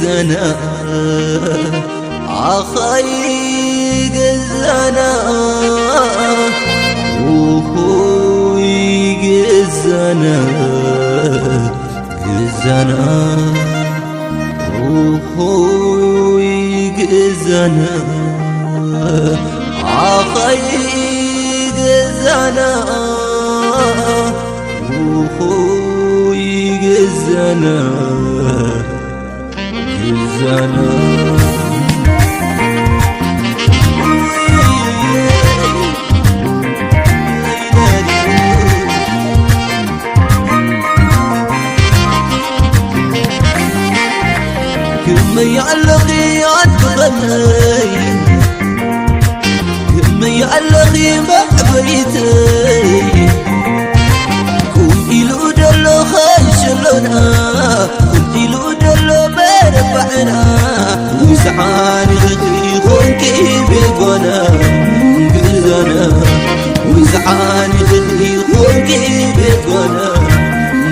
جزنا أخي جزنا وخوي جزنا وخوي جزنا أخي جزنا وخوي جزنا كم يعلقي عالبغني كم يعلقي بحبيتي كم إلو دلو خيشلنا كم إلو دلو برفعنا ويسعاني غدي خونكي بيقونا قزنا ويسعاني غدي خونكي بيقونا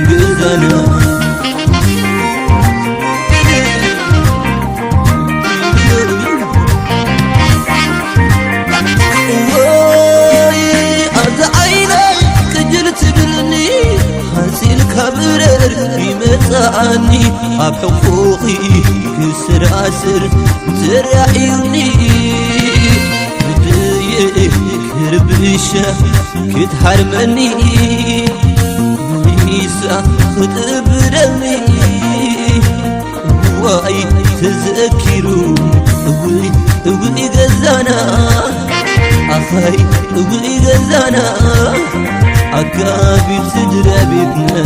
قزنا كبرر بمتعني بحقوقي كسر أسر ترعيوني بديك ربشة كتحرمني ميسا خطبرني واي تذكروا وي غزانا أخي وي غزانا أكابي صدر بيتنا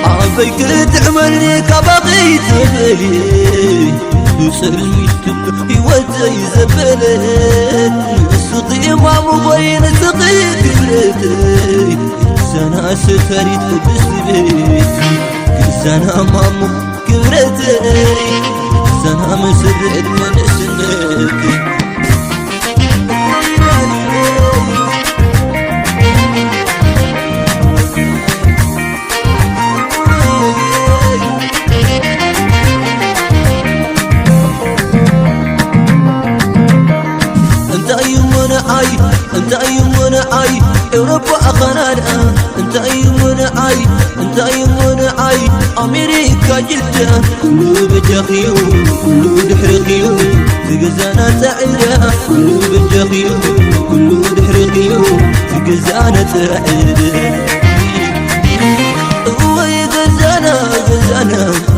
عافيك تعملني كباقي تبلي وسلميتك يوزي زبلت سقي ما مبين سقي كبرتي سنة ستريت بسبيت سنة مامو كبرتي سنة مسرد من سنك انت ايمنا عاي اوروبا اخنانا انت ايمنا عاي انت ايمنا عاي امريكا جدا كله بجاخيو كله دحرقيو تجزانا تعيرا كله بجاخيو كله دحرقيو تجزانا تعيرا وي غزانا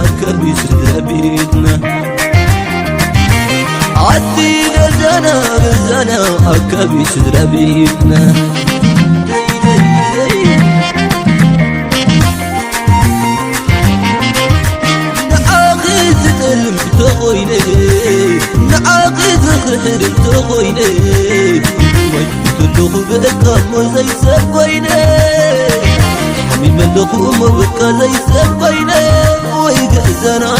اركبي سدر بيتنا عدي غزانا أكبي سدر بيتنا نعاقد تلم تغويني نعاقد خرم تغويني ويتلوخ بقى زي سبويني حميم اللقوم بقى زي سبويني ويغزانا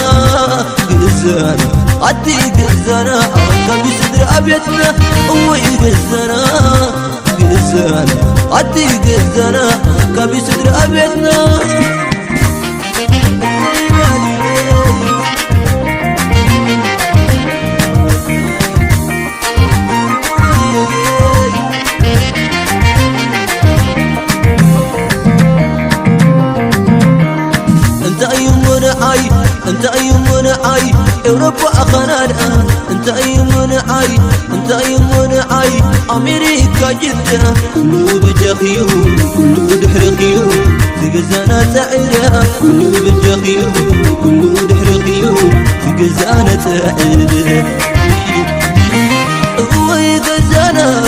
عدي غزانا كم يصدر أبيتنا ويغزانا عدي غزانا كم يصدر أبيتنا انت ايمنا عاي اوروبا اخنانا انت ايمنا عاي انت ايمنا عاي امريكا جدا كله بجاخيو كله دحرقيو تجزانا تعيرا كله بجاخيو كله دحرقيو تجزانا تعيرا وي غزانا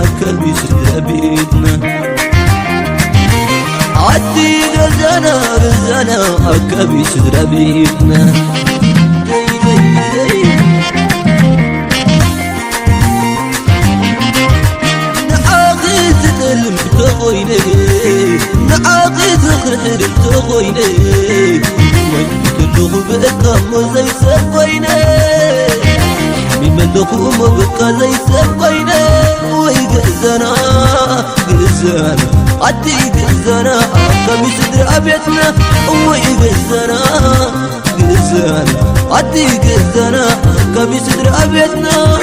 اكبي سدر بيتنا عدي غزانا أكبي سدر بيتنا نعاقد تلم تغويني نعاقد خرم تغويني ويتلوخ بقى زي سبويني من ملخوم بقى زي سبويني ويغزانا عدي قزنا قميص درع بيتنا أمي قزنا قزنا عدي قزنا قميص درع بيتنا